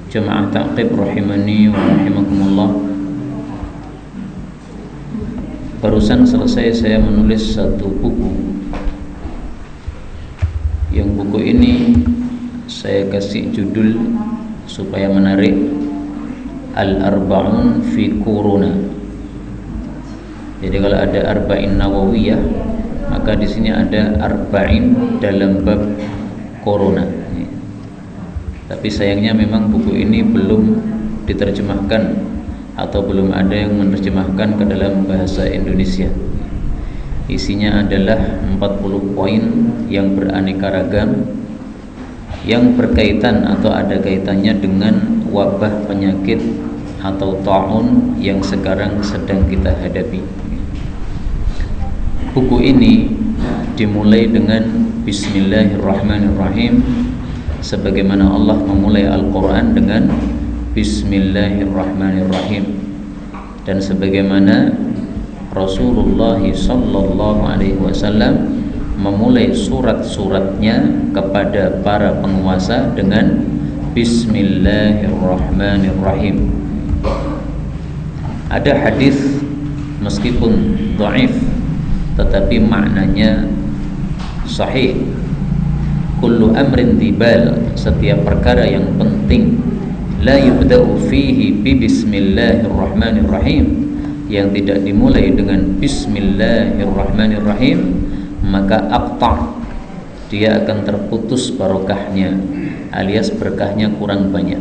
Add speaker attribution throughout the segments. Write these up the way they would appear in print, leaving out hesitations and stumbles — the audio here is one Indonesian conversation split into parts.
Speaker 1: Jamaah ta'qib rahimani wa rahimakumullah. Barusan selesai saya menulis satu buku. Yang buku ini saya kasih judul supaya menarik, Al-Arba'un fi Quruna. Jadi kalau ada Arba'in Nawawiyah, maka di sini ada Arba'in dalam bab Quruna. Tapi sayangnya memang buku ini belum diterjemahkan atau belum ada yang menerjemahkan ke dalam bahasa Indonesia. Isinya adalah 40 poin yang beraneka ragam, yang berkaitan atau ada kaitannya dengan wabah penyakit atau ta'un yang sekarang sedang kita hadapi. Buku ini dimulai dengan Bismillahirrahmanirrahim, sebagaimana Allah memulai Al-Quran dengan Bismillahirrahmanirrahim, dan sebagaimana Rasulullah sallallahu alaihi wasallam memulai surat-suratnya kepada para penguasa dengan Bismillahirrahmanirrahim. Ada hadis meskipun dhaif tetapi maknanya sahih. Kullu amrin dibal, setiap perkara yang penting, la yubda'u fihi bi bismillahirrahmanirrahim, yang tidak dimulai dengan bismillahirrahmanirrahim, maka aqta', dia akan terputus barokahnya, alias berkahnya kurang banyak.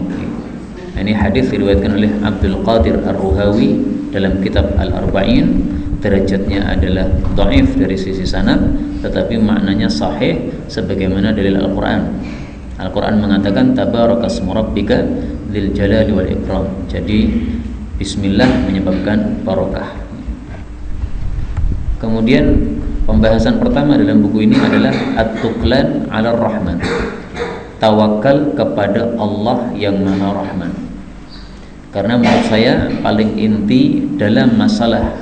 Speaker 1: Ini hadis diriwayatkan oleh Abdul Qadir Ar-Ruhawi dalam kitab Al-Arba'in. Derajatnya adalah dhaif dari sisi sanad, tetapi maknanya sahih sebagaimana dalil Al-Quran. Al-Quran mengatakan tabarakasmu rabbika dzil jalali wal ikram. Jadi bismillah menyebabkan barokah. Kemudian pembahasan pertama dalam buku ini adalah at-tuqlan 'ala rahman, tawakal kepada Allah yang Maha Rahman. Karena menurut saya paling inti dalam masalah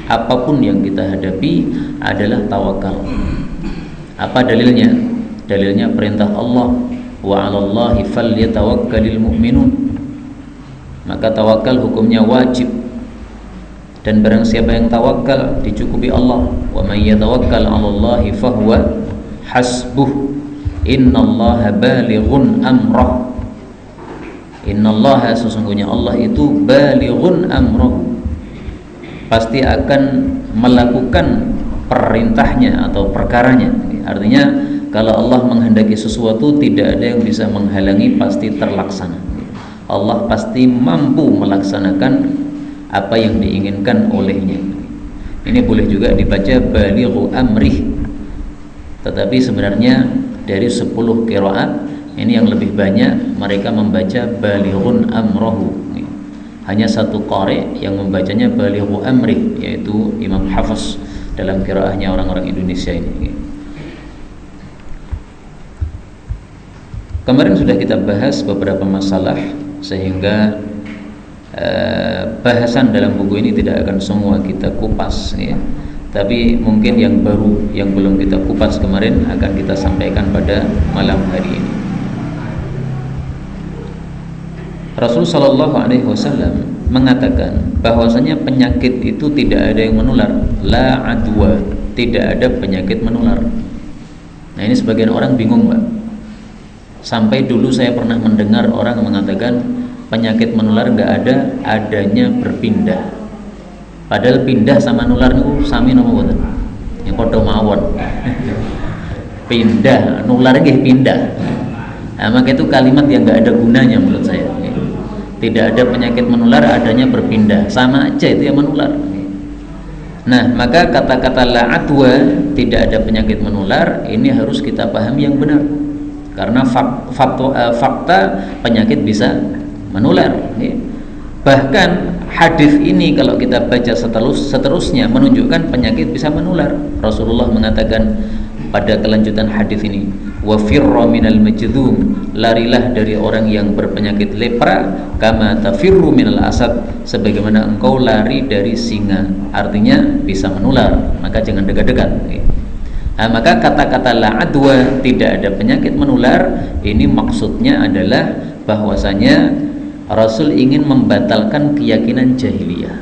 Speaker 1: apapun yang kita hadapi adalah tawakal. Apa dalilnya? Dalilnya perintah Allah, wa 'alallahi falyatawakkalul mu'minun. Maka tawakal hukumnya wajib, dan barang siapa yang tawakal dicukupi Allah. Wa may yatawakkal 'alallahi fahuwa hasbuh, innallaha balighun amrah. Innallaha, sesungguhnya Allah itu balighun amrah, pasti akan melakukan perintahnya atau perkaranya. Artinya kalau Allah menghendaki sesuatu, tidak ada yang bisa menghalangi, pasti terlaksana. Allah pasti mampu melaksanakan apa yang diinginkan olehnya. Ini boleh juga dibaca balighu amrih, tetapi sebenarnya dari 10 qiraat ini yang lebih banyak mereka membaca balighun amrahu. Hanya satu qari yang membacanya balighu amri, yaitu Imam Hafiz dalam qiraahnya orang-orang Indonesia ini. Kemarin sudah kita bahas beberapa masalah, sehingga bahasan dalam buku ini tidak akan semua kita kupas, ya. Tapi mungkin yang baru yang belum kita kupas kemarin akan kita sampaikan pada malam hari ini. Rasul sallallahu alaihi wasallam mengatakan bahwasanya penyakit itu tidak ada yang menular, la adwa, tidak ada penyakit menular. Nah, ini sebagian orang bingung, Pak. Sampai dulu saya pernah mendengar orang mengatakan penyakit menular enggak ada, adanya berpindah. Padahal pindah sama nular itu sami napa mboten? Yang padha mawon. Pindah, nular nggih pindah. Nah, maka itu kalimat yang enggak ada gunanya menurut saya. Tidak ada penyakit menular, adanya berpindah, sama aja itu yang menular. Nah, maka kata-kata la adwa, tidak ada penyakit menular, ini harus kita pahami yang benar. Karena fakta penyakit bisa menular. Bahkan hadis ini kalau kita baca seterusnya menunjukkan penyakit bisa menular. Rasulullah mengatakan pada kelanjutan hadis ini, wa firra minal majdhum, larilah dari orang yang berpenyakit lepra, kama tafirru minal asad, sebagaimana engkau lari dari singa. Artinya bisa menular, maka jangan dekat-dekat. Nah, maka kata-kata la adwa, tidak ada penyakit menular, ini maksudnya adalah bahwasanya Rasul ingin membatalkan keyakinan jahiliyah.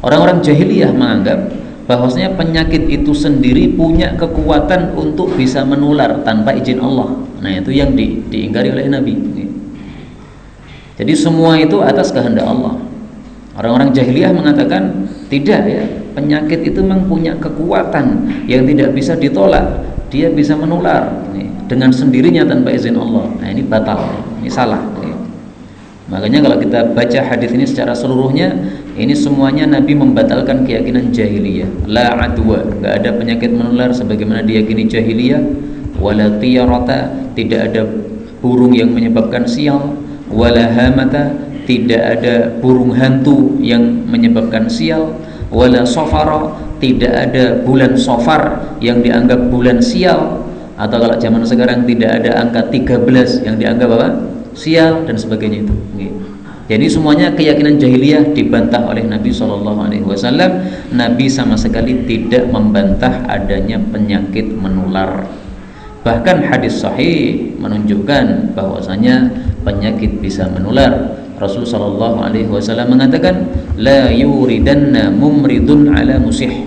Speaker 1: Orang-orang jahiliyah menganggap bahwasanya penyakit itu sendiri punya kekuatan untuk bisa menular tanpa izin Allah. Nah, itu yang diingkari oleh Nabi. Jadi semua itu atas kehendak Allah. Orang-orang jahiliyah mengatakan tidak ya, penyakit itu memang punya kekuatan yang tidak bisa ditolak. Dia bisa menular dengan sendirinya tanpa izin Allah. Nah, ini batal, ini salah. Makanya kalau kita baca hadis ini secara seluruhnya, ini semuanya Nabi membatalkan keyakinan jahiliyah. La adwa, enggak ada penyakit menular sebagaimana diyakini jahiliyah. Wala tiyarata, tidak ada burung yang menyebabkan sial. Wala hamata, tidak ada burung hantu yang menyebabkan sial. Wala safara, tidak ada bulan safar yang dianggap bulan sial. Atau kalau zaman sekarang tidak ada angka 13 yang dianggap apa? Sial dan sebagainya itu. Jadi semuanya keyakinan jahiliyah dibantah oleh Nabi SAW. Nabi sama sekali tidak membantah adanya penyakit menular. Bahkan hadis sahih menunjukkan bahwasanya penyakit bisa menular. Rasul SAW mengatakan, la yuridanna mumridun ala musih.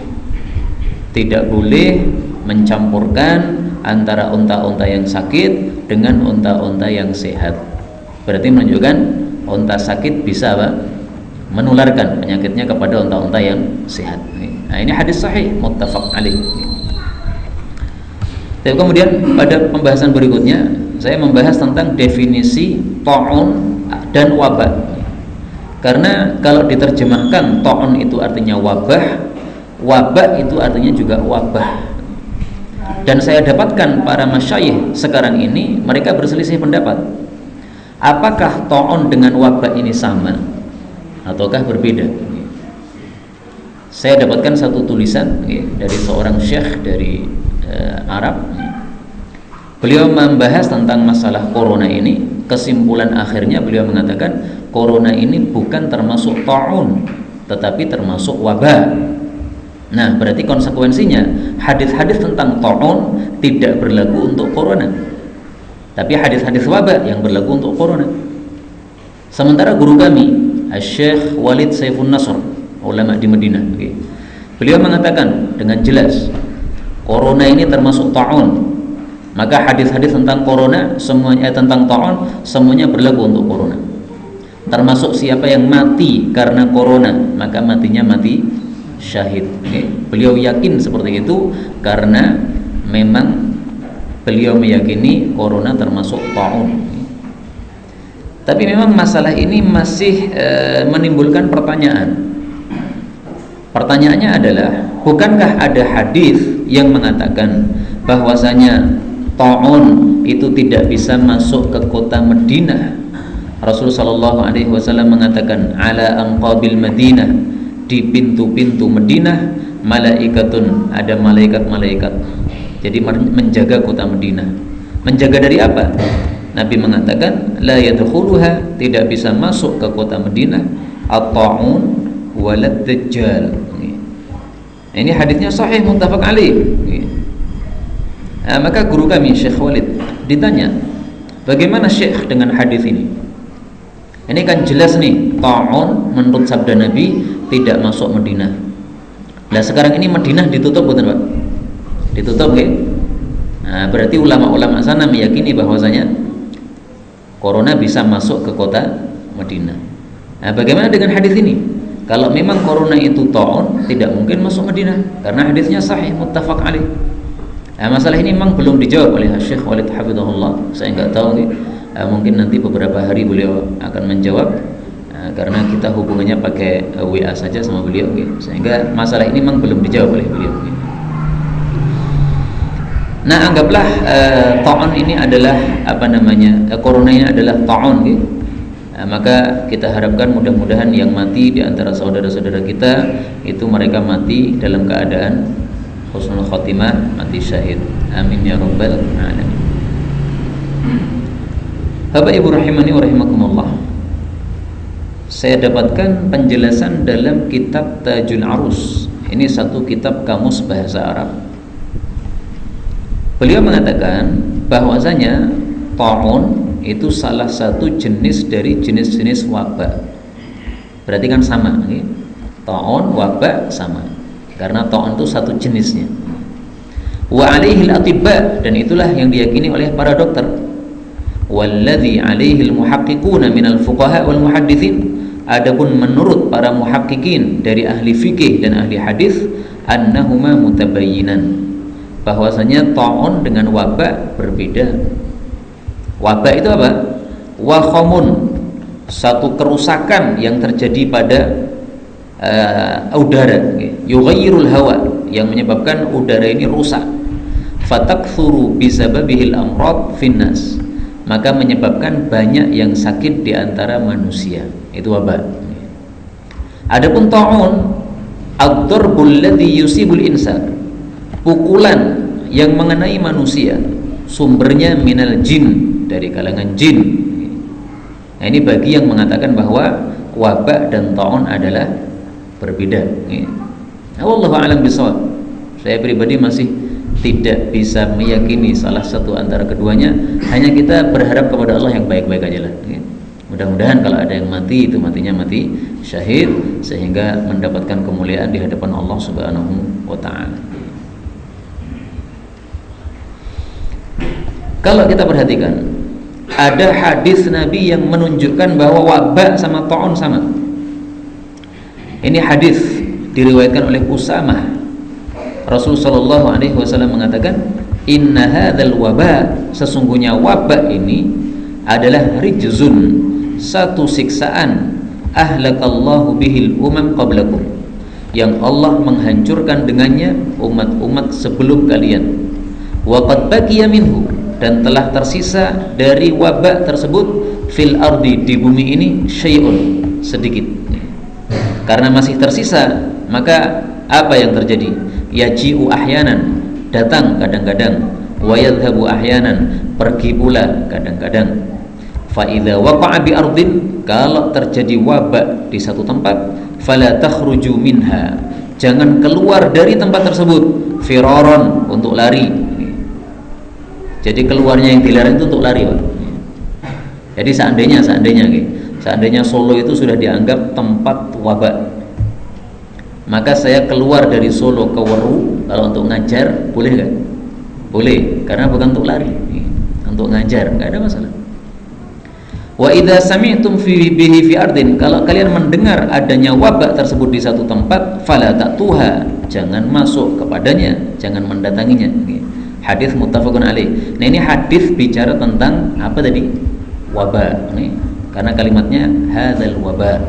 Speaker 1: Tidak boleh mencampurkan antara unta-unta yang sakit dengan unta-unta yang sehat. Berarti menunjukkan unta sakit bisa apa? Menularkan penyakitnya kepada unta-unta yang sehat. Nah, ini hadis sahih muttafaq alaih. Dan kemudian pada pembahasan berikutnya saya membahas tentang definisi ta'un dan wabah. Karena kalau diterjemahkan ta'un itu artinya wabah, wabah itu artinya juga wabah. Dan saya dapatkan para masyayikh sekarang ini mereka berselisih pendapat. Apakah ta'un dengan wabah ini sama ataukah berbeda? Saya dapatkan satu tulisan dari seorang syekh dari Arab. Beliau membahas tentang masalah corona ini. Kesimpulan akhirnya beliau mengatakan corona ini bukan termasuk ta'un, tetapi termasuk wabah. Nah, berarti konsekuensinya hadis-hadis tentang ta'un tidak berlaku untuk corona, tapi hadis-hadis wabah yang berlaku untuk corona. Sementara guru kami, Syekh Walid Saifun Nasr, ulama di Madinah, beliau mengatakan dengan jelas corona ini termasuk ta'un. Maka hadis-hadis tentang corona semuanya tentang ta'un semuanya berlaku untuk corona. Termasuk siapa yang mati karena corona, maka matinya mati syahid. Beliau yakin seperti itu karena memang beliau meyakini corona termasuk ta'un. Tapi memang masalah ini masih menimbulkan pertanyaan. Pertanyaannya adalah, bukankah ada hadis yang mengatakan bahwasanya ta'un itu tidak bisa masuk ke kota Madinah? Rasulullah sallallahu alaihi wasallam mengatakan, ala anqabil Madinah, di pintu-pintu Madinah malaikatun, ada malaikat-malaikat. Jadi menjaga kota Madinah. Menjaga dari apa? Nabi mengatakan la yadkhuluha, tidak bisa masuk ke kota Madinah at-ta'un walad dajjal. Ini hadisnya sahih muttafaq alaih. Maka guru kami Syekh Walid ditanya, bagaimana Syekh dengan hadis ini? Ini kan jelas nih, ta'un menurut sabda Nabi tidak masuk Madinah. Nah, sekarang ini Madinah ditutup betul Pak? Ditutup ya? Nah, berarti ulama-ulama sana meyakini bahwasanya corona bisa masuk ke kota Madinah. Nah, bagaimana dengan hadis ini? Kalau memang corona itu ta'un, tidak mungkin masuk Madinah karena hadisnya sahih muttafaq alaih. Nah, masalah ini memang belum dijawab oleh Syekh Walid hafizahullah. Saya enggak tahu nih. Mungkin nanti beberapa hari beliau akan menjawab, karena kita hubungannya pakai WA saja sama beliau, sehingga masalah ini memang belum dijawab oleh beliau. Nah, anggaplah ta'un ini adalah corona ini adalah ta'un, maka kita harapkan mudah-mudahan yang mati di antara saudara-saudara kita itu mereka mati dalam keadaan husnul khotimah, mati syahid. Amin ya rabbal alamin. Bapak Ibu rahimani wa rahimakumullah, saya dapatkan penjelasan dalam kitab Tajul Arus. Ini satu kitab kamus bahasa Arab. Beliau mengatakan bahwasanya ta'un itu salah satu jenis dari jenis-jenis wabak. Berarti kan sama, ta'un, wabak sama. Karena ta'un itu satu jenisnya. Wa alaihil atibba, dan itulah yang diyakini oleh para dokter. Walladzi alaihil muhaqqiquna minal fuqaha wal muhadditsin, adapun menurut para muhaqqiqin dari ahli fikih dan ahli hadis, annahuma mutabayyinan, bahwasanya ta'un dengan wabak berbeda. Wabak itu apa? Wakhamun, satu kerusakan yang terjadi pada udara, yughayyirul hawa, yang menyebabkan udara ini rusak. Fatakthuru bisababihil amrad finnas, maka menyebabkan banyak yang sakit di antara manusia. Itu wabak. Adapun ta'un, ad-darbul ladzi yusibul insan, pukulan yang mengenai manusia, sumbernya minal jin, dari kalangan jin. Nah, ini bagi yang mengatakan bahwa wabak dan ta'un adalah berbeda. Wallahu a'lam bishawab. Saya pribadi masih tidak bisa meyakini salah satu antara keduanya. Hanya kita berharap kepada Allah yang baik-baik aja lah. Mudah-mudahan kalau ada yang mati, itu matinya mati syahid, sehingga mendapatkan kemuliaan di hadapan Allah Subhanahu wa ta'ala. Kalau kita perhatikan, ada hadis Nabi yang menunjukkan bahwa wabak sama ta'un sama. Ini hadis diriwayatkan oleh Usamah. Rasulullah sallallahu alaihi wasallam mengatakan, "Inna hadzal waba", sesungguhnya wabak ini adalah rijzun, satu siksaan, ahlakallahu bihil umam qablakum, yang Allah menghancurkan dengannya umat-umat sebelum kalian. Wa qad baqiya minhu, dan telah tersisa dari wabak tersebut fil ardi, di bumi ini, syai'un, sedikit. Karena masih tersisa, maka apa yang terjadi? Yaji'u ahyanan, datang kadang-kadang, wa yadhhabu ahyanan, pergi pula kadang-kadang. Fa idza waqa'a bi ardin, kalau terjadi wabak di satu tempat, fala takhruju minha, jangan keluar dari tempat tersebut, firaron, untuk lari. Jadi keluarnya yang dilarang itu untuk lari, Pak. Jadi seandainya Solo itu sudah dianggap tempat wabak, maka saya keluar dari Solo ke Weru kalau untuk ngajar, boleh nggak? Boleh, karena bukan untuk lari, untuk ngajar, nggak ada masalah. Wa idza sami'tum bihi fi ardin, kalau kalian mendengar adanya wabak tersebut di satu tempat, fala ta'tuha, jangan masuk kepadanya, jangan mendatanginya. Hadis muttafaqun alaih. Nah, ini hadis bicara tentang apa tadi? Wabak. Karena kalimatnya hadzal wabak.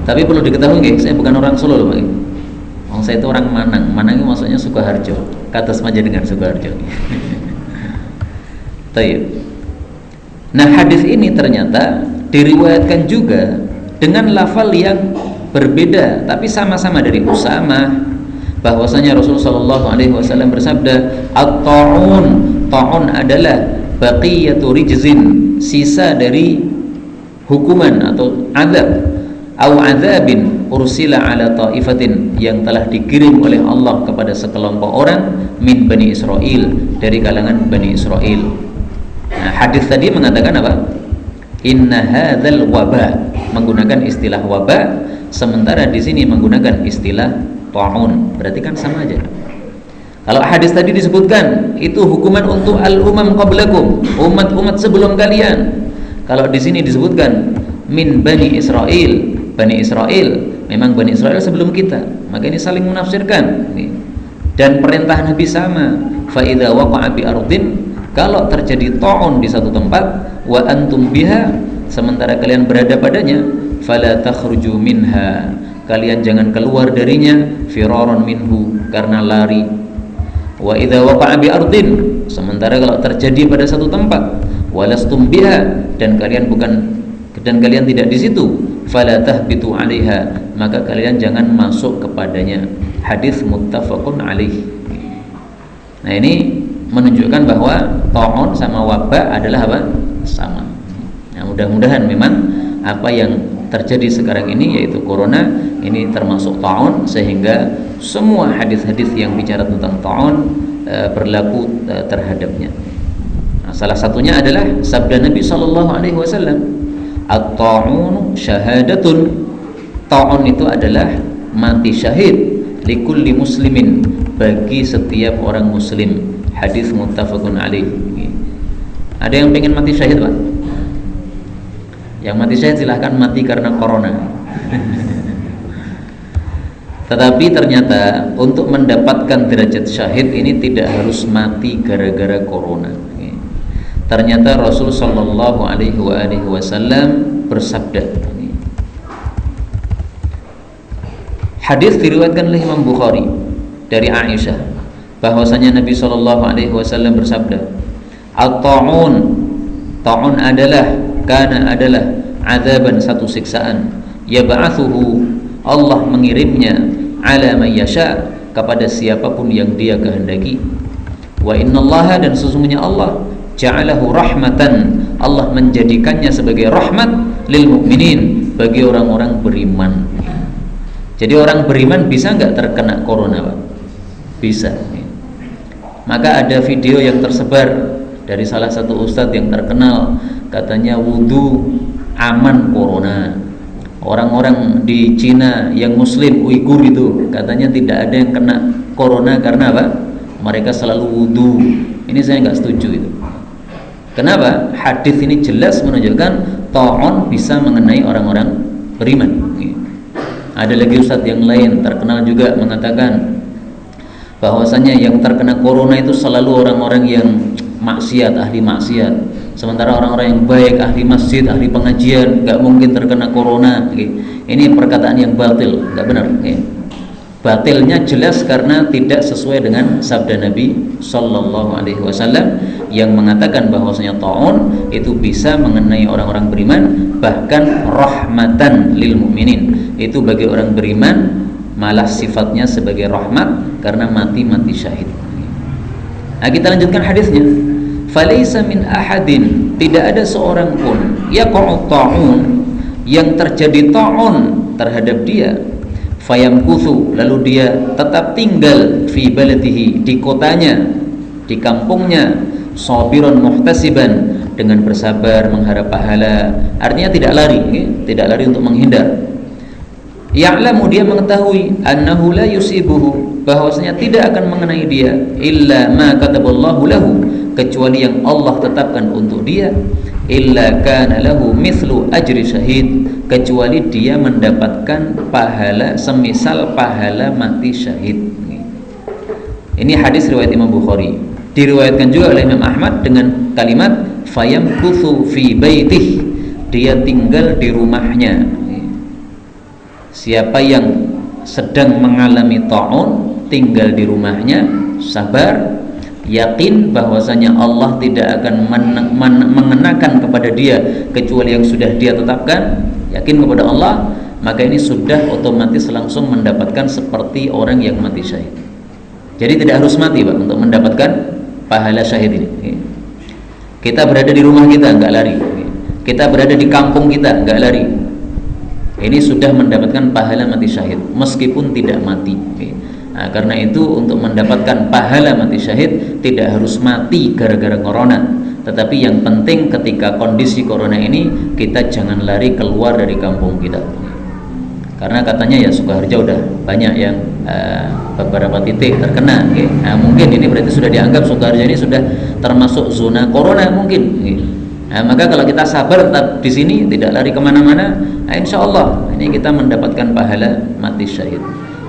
Speaker 1: Tapi perlu diketahui, saya bukan orang Solo loh, Pak. Saya itu orang Manang. Manang itu maksudnya Sukoharjo. Kata semaja dengan Sukoharjo. Tayyib. Nah, hadis ini ternyata diriwayatkan juga dengan lafal yang berbeda, tapi sama-sama dari Usamah, bahwasanya Rasulullah sallallahu alaihi wasallam bersabda, at-ta'un, ta'un adalah baqiyatu rijzin, sisa dari hukuman atau azab, au azabin ursila ala ta'ifatin, yang telah dikirim oleh Allah kepada sekelompok orang, min Bani Israel, dari kalangan Bani Israel. Nah, hadis tadi mengatakan apa? Inna hadzal waba, menggunakan istilah waba, sementara di sini menggunakan istilah ta'un. Berarti kan sama aja. Kalau hadis tadi disebutkan itu hukuman untuk al-umam qablakum, umat-umat sebelum kalian. Kalau di sini disebutkan min Bani Israel, Bani Israel, memang Bani Israel sebelum kita. Maka ini saling menafsirkan. Dan perintah Nabi sama. Fa idza waqa'a bi ardin, kalau terjadi ta'un di satu tempat, wa antum biha, sementara kalian berada padanya, fala takhruju minha, kalian jangan keluar darinya, firaron minhu, karena lari. Wa idza waqa'a bi ardin, sementara kalau terjadi pada satu tempat, walastum biha, dan kalian tidak di situ, fala tahbitu 'alaiha, maka kalian jangan masuk kepadanya. Hadis muttafaqun alaih. Nah, ini menunjukkan bahwa ta'un sama wabak adalah apa? Sama. Nah, mudah-mudahan memang apa yang terjadi sekarang ini, yaitu corona, ini termasuk ta'un, sehingga semua hadis-hadis yang bicara tentang ta'un berlaku terhadapnya. Nah, salah satunya adalah sabda Nabi Shallallahu Alaihi Wasallam, at-ta'un syahadatun. Ta'un itu adalah mati syahid likulli muslimin, bagi setiap orang muslim. Hadis muttafaqun alaih. Ada yang pengen mati syahid, Pak? Yang mati syahid silahkan mati karena corona. Tetapi ternyata untuk mendapatkan derajat syahid ini tidak harus mati gara-gara corona. Ternyata Rasul Shallallahu Alaihi Wasallam bersabda, hadis diriwayatkan oleh Imam Bukhari dari Aisyah, bahwasanya Nabi Shallallahu Alaihi Wasallam bersabda, at-ta'un, ta'un adalah azaban, satu siksaan, yab'atsuhu, Allah mengirimnya, ala man yasha, kepada siapapun yang Dia kehendaki. Wa innallaha, dan sesungguhnya Allah, ja'alahu rahmatan, Allah menjadikannya sebagai rahmat lil mu'minin, bagi orang-orang beriman. Jadi orang beriman bisa nggak terkena corona, Pak? Bisa. Maka ada video yang tersebar dari salah satu ustadz yang terkenal, katanya wudu aman corona. Orang-orang di Cina yang muslim Uighur itu katanya tidak ada yang kena corona karena apa? Mereka selalu wudu. Ini saya nggak setuju itu. Kenapa? Hadis ini jelas menunjukkan ta'un bisa mengenai orang-orang beriman. Ada lagi ustadz yang lain terkenal juga mengatakan bahwasanya yang terkena corona itu selalu orang-orang yang maksiat, ahli maksiat. Sementara orang-orang yang baik, ahli masjid, ahli pengajian, nggak mungkin terkena corona. Ini perkataan yang batil, nggak benar. Batilnya jelas karena tidak sesuai dengan sabda Nabi Sallallahu Alaihi Wasallam yang mengatakan bahwasanya ta'un itu bisa mengenai orang-orang beriman, bahkan rahmatan lil mu'minin, itu bagi orang beriman malah sifatnya sebagai rahmat karena mati syahid. Nah, kita lanjutkan hadisnya. Falaisa min ahadin, tidak ada seorang pun yaqa'u ta'un, yang terjadi ta'un terhadap dia, fayamkuthu, lalu dia tetap tinggal fi baladihi, di kotanya, di kampungnya, sabiran muhtasiban, dengan bersabar mengharap pahala. Artinya tidak lari untuk menghindar. Ya'lamu, dia mengetahui, annahu la yusibuhu, bahwasanya tidak akan mengenai dia illa ma kataballahu lahu, kecuali yang Allah tetapkan untuk dia, illa kana lahu mithlu ajri syahid, kecuali dia mendapatkan pahala semisal pahala mati syahid. Ini hadis riwayat Imam Bukhari. Diriwayatkan juga oleh Imam Ahmad dengan kalimat fayamkuthu fi baitih, dia tinggal di rumahnya. Siapa yang sedang mengalami ta'un, tinggal di rumahnya, sabar, yakin bahwasanya Allah tidak akan mengenakan kepada dia kecuali yang sudah dia tetapkan, yakin kepada Allah, maka ini sudah otomatis langsung mendapatkan seperti orang yang mati syahid. Jadi tidak harus mati, Pak, untuk mendapatkan pahala syahid ini. Kita berada di rumah kita, enggak lari. Kita berada di kampung kita, enggak lari. Ini sudah mendapatkan pahala mati syahid meskipun tidak mati. Nah, karena itu untuk mendapatkan pahala mati syahid tidak harus mati gara-gara corona, tetapi yang penting ketika kondisi corona ini kita jangan lari keluar dari kampung kita. Karena katanya ya Sukoharjo udah banyak yang beberapa titik terkena. Nah, mungkin ini berarti sudah dianggap Sukoharjo ini sudah termasuk zona corona mungkin. Nah, maka kalau kita sabar tetap di sini, tidak lari kemana-mana, nah, insya Allah ini kita mendapatkan pahala mati syahid.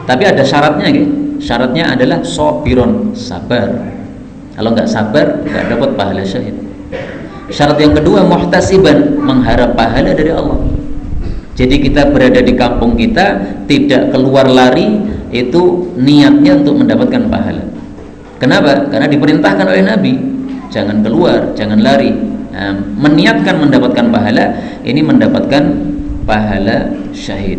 Speaker 1: Tapi ada syaratnya, syaratnya adalah sobiron, sabar. Kalau nggak sabar, nggak dapat pahala syahid. Syarat yang kedua, muhtasiban, mengharap pahala dari Allah. Jadi kita berada di kampung kita, tidak keluar lari, itu niatnya untuk mendapatkan pahala. Kenapa? Karena diperintahkan oleh Nabi, jangan keluar, jangan lari. Nah, meniatkan mendapatkan pahala, ini mendapatkan pahala syahid.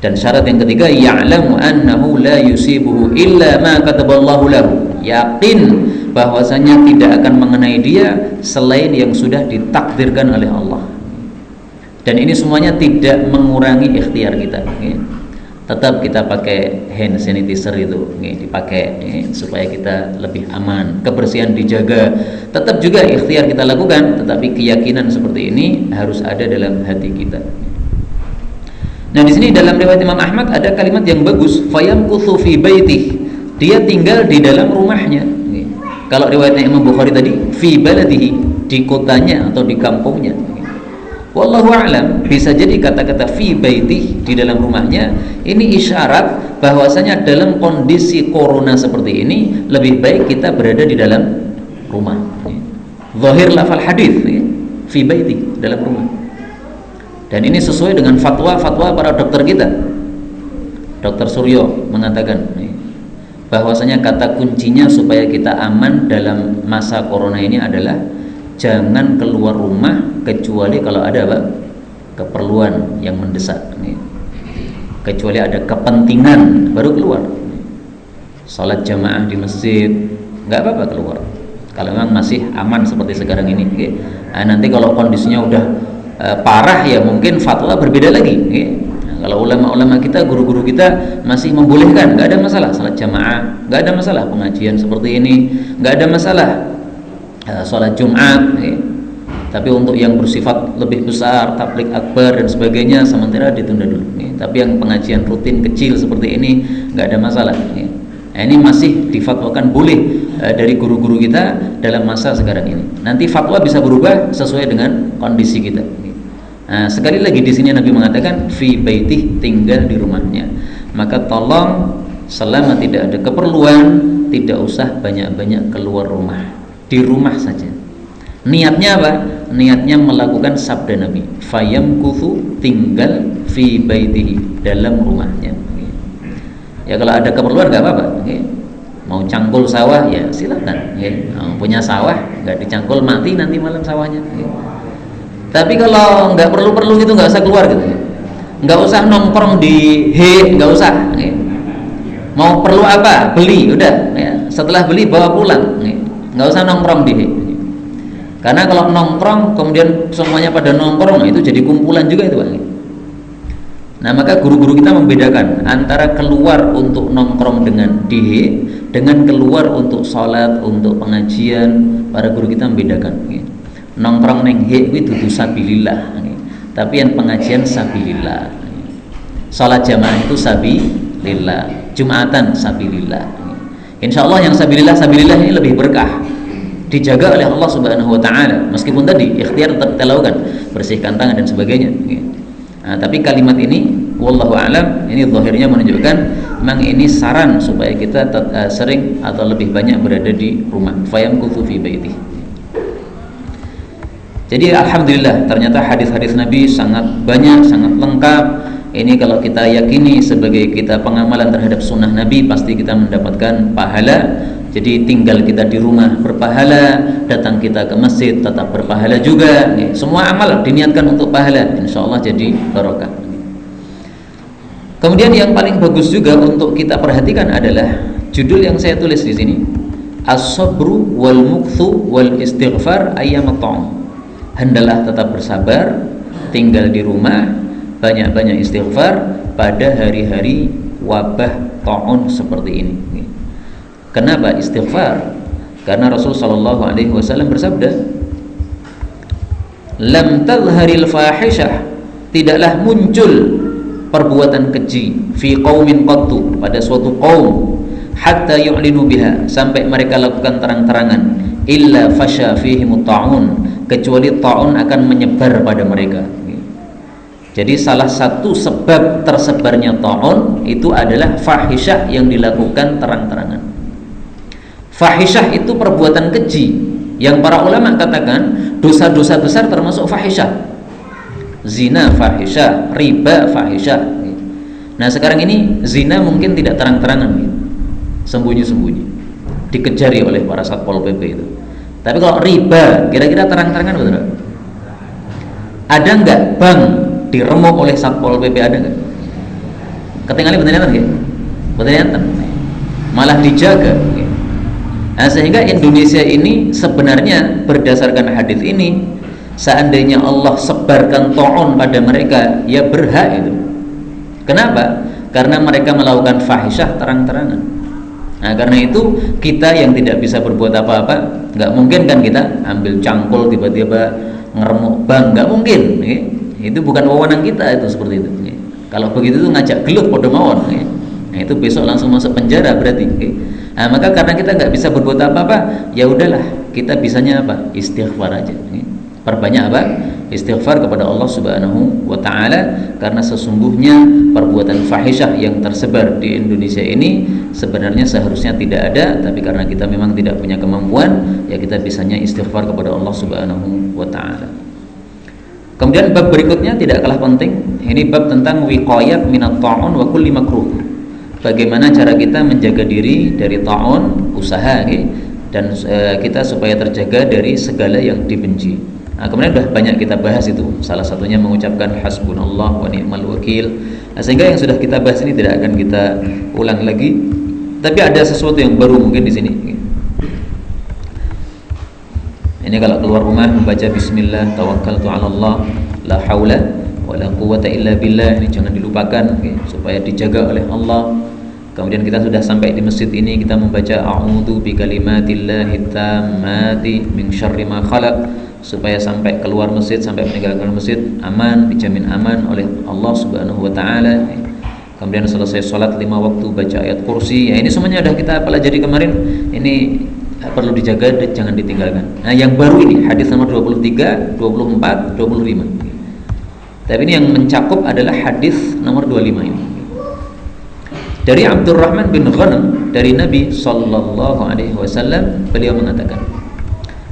Speaker 1: Dan syarat yang ketiga, ya'lamu annahu la yusibuhu illa ma kataballahu lahu, yakin bahwasanya tidak akan mengenai dia selain yang sudah ditakdirkan oleh Allah. Dan ini semuanya tidak mengurangi ikhtiar kita. tetap kita pakai hand sanitizer itu, dipakai supaya kita lebih aman, kebersihan dijaga. Tetap juga ikhtiar kita lakukan, tetapi keyakinan seperti ini harus ada dalam hati kita. Nah, di sini dalam riwayat Imam Ahmad ada kalimat yang bagus, fayamkuthu fi baitih, dia tinggal di dalam rumahnya. Kalau riwayatnya Imam Bukhari tadi fi baladihi, di kotanya atau di kampungnya. Wallahu a'lam, bisa jadi kata-kata fi baitih, di dalam rumahnya, ini isyarat bahwasanya dalam kondisi corona seperti ini lebih baik kita berada di dalam rumah. Zahir lafal hadis, fi baitih, dalam rumah. Dan ini sesuai dengan fatwa-fatwa para dokter kita. Dr. Suryo mengatakan bahwasanya kata kuncinya supaya kita aman dalam masa corona ini adalah jangan keluar rumah kecuali kalau ada apa? Keperluan yang mendesak. Kecuali ada kepentingan baru keluar. Salat jamaah di masjid nggak apa-apa keluar. Kalau memang masih aman seperti sekarang ini. Nah, nanti kalau kondisinya udah parah ya mungkin fatwa berbeda lagi. Kalau ulama-ulama kita, guru-guru kita masih membolehkan, nggak ada masalah salat jamaah, nggak ada masalah pengajian seperti ini, nggak ada masalah sholat Jumat, tapi untuk yang bersifat lebih besar, tabligh akbar dan sebagainya sementara ditunda dulu. Tapi yang pengajian rutin kecil seperti ini nggak ada masalah. Nah, ini masih difatwakan boleh dari guru-guru kita dalam masa sekarang ini. Nanti fatwa bisa berubah sesuai dengan kondisi kita. Nah, sekali lagi di sini Nabi mengatakan fi baitih, tinggal di rumahnya. Maka tolong selama tidak ada keperluan tidak usah banyak-banyak keluar rumah. Di rumah saja. Niatnya apa? Niatnya melakukan sabda Nabi, fayamkuthu, tinggal fi baitihi, dalam rumahnya. Ya kalau ada keperluan nggak apa-apa. Mau cangkul sawah ya silakan. Mau punya sawah nggak dicangkul mati nanti malam sawahnya. Tapi kalau nggak perlu-perlu gitu nggak usah keluar gitu. Nggak usah nongkrong di nggak usah. Mau perlu apa? Beli, udah. Setelah beli bawa pulang. Nggak usah nongkrong di karena kalau nongkrong kemudian semuanya pada nongkrong, itu jadi kumpulan juga itu, Pak. Nah, maka guru-guru kita membedakan antara keluar untuk nongkrong dengan dengan keluar untuk sholat, untuk pengajian. Para guru kita membedakan. Nongkrong neng itu dudu sabilillah, tapi yang pengajian sabilillah. Sholat jamaah itu sabilillah, Jumatan sabilillah. Insyaallah yang sabilillah ini lebih berkah, dijaga oleh Allah Subhanahu wa taala. Meskipun tadi ikhtiar tetap kita lakukan, bersihkan tangan dan sebagainya. Nah, tapi kalimat ini wallahu a'lam, ini zahirnya menunjukkan memang ini saran supaya kita sering atau lebih banyak berada di rumah. Fayamkuthu fi baitih. Jadi alhamdulillah ternyata hadis-hadis Nabi sangat banyak, sangat lengkap. Ini kalau kita yakini sebagai kita pengamalan terhadap sunnah Nabi, pasti kita mendapatkan pahala. Jadi tinggal kita di rumah berpahala, datang kita ke masjid tetap berpahala juga. Semua amal diniatkan untuk pahala, insya Allah jadi barokah. Kemudian yang paling bagus juga untuk kita perhatikan adalah judul yang saya tulis di sini, as-sabru wal mukthu wal istighfar ayyamat ta'am. Hendalah tetap bersabar, tinggal di rumah, banyak-banyak istighfar pada hari-hari wabah ta'un seperti ini. Kenapa istighfar? Karena Rasul sallallahu alaihi wasallam bersabda, "Lam tadhharil fahishah," tidaklah muncul perbuatan keji fi qaumin qattu, pada suatu kaum, hatta yu'linu biha, sampai mereka lakukan terang-terangan, illa fasha fihim ta'un, kecuali ta'un akan menyebar pada mereka. Jadi salah satu sebab tersebarnya ta'un itu adalah fahisyah yang dilakukan terang-terangan. Fahisyah itu perbuatan keji yang para ulama katakan dosa-dosa besar termasuk fahisyah. Zina fahisyah, riba fahisyah. Nah sekarang ini zina mungkin tidak terang-terangan, sembunyi-sembunyi, dikejari oleh para satpol pp itu. Tapi kalau riba kira-kira terang-terangan betul? Ada nggak bank diremuk oleh satpol pp, ada nggak? Ketinggalan betul nggak? Betul, malah dijaga. Nah, sehingga Indonesia ini sebenarnya berdasarkan hadis ini, seandainya Allah sebarkan ta'un pada mereka, ya berhak itu. Kenapa? Karena mereka melakukan fahisyah terang-terangan. Nah, karena itu kita yang tidak bisa berbuat apa-apa, nggak mungkin kan kita ambil cangkul tiba-tiba ngeremuk bank, nggak mungkin. Itu bukan wewenang kita itu seperti itu. Kalau begitu tuh ngajak gelut podo mawon. Nah, itu besok langsung masuk penjara berarti. Nah, maka karena kita nggak bisa berbuat apa-apa, ya udahlah, kita bisanya apa? Istighfar aja. Perbanyak apa? Istighfar kepada Allah Subhanahu wa taala, karena sesungguhnya perbuatan fahisyah yang tersebar di Indonesia ini sebenarnya seharusnya tidak ada, tapi karena kita memang tidak punya kemampuan, ya kita bisanya istighfar kepada Allah Subhanahu wa taala. Kemudian bab berikutnya tidak kalah penting, ini bab tentang wiqayat minat ta'un wa kulli makruh. Bagaimana cara kita menjaga diri dari ta'un, usaha, dan kita supaya terjaga dari segala yang dibenci. Nah, kemudian sudah banyak kita bahas itu, salah satunya mengucapkan hasbunallah wa ni'mal wakil. Nah, sehingga yang sudah kita bahas ini tidak akan kita ulang lagi, tapi ada sesuatu yang baru mungkin di sini. Ini kalau keluar rumah membaca bismillah tawakkaltu 'ala Allah la haula wala quwwata illa billah, ini jangan dilupakan, supaya dijaga oleh Allah. Kemudian kita sudah sampai di masjid ini, kita membaca a'udzu bikalimatillahi tammati min syarri ma khalaq, supaya sampai keluar masjid, sampai meninggalkan masjid aman, dijamin aman oleh Allah Subhanahu wa taala. Kemudian selesai sholat 5 waktu baca ayat kursi. Ya, ini semuanya sudah kita pelajari kemarin. Ini perlu dijaga dan jangan ditinggalkan. Nah, yang baru ini hadis nomor 23, 24, 25. Tapi ini yang mencakup adalah hadis nomor 25 ini. Dari Abdurrahman bin Ghanam dari Nabi sallallahu alaihi wasallam, beliau mengatakan,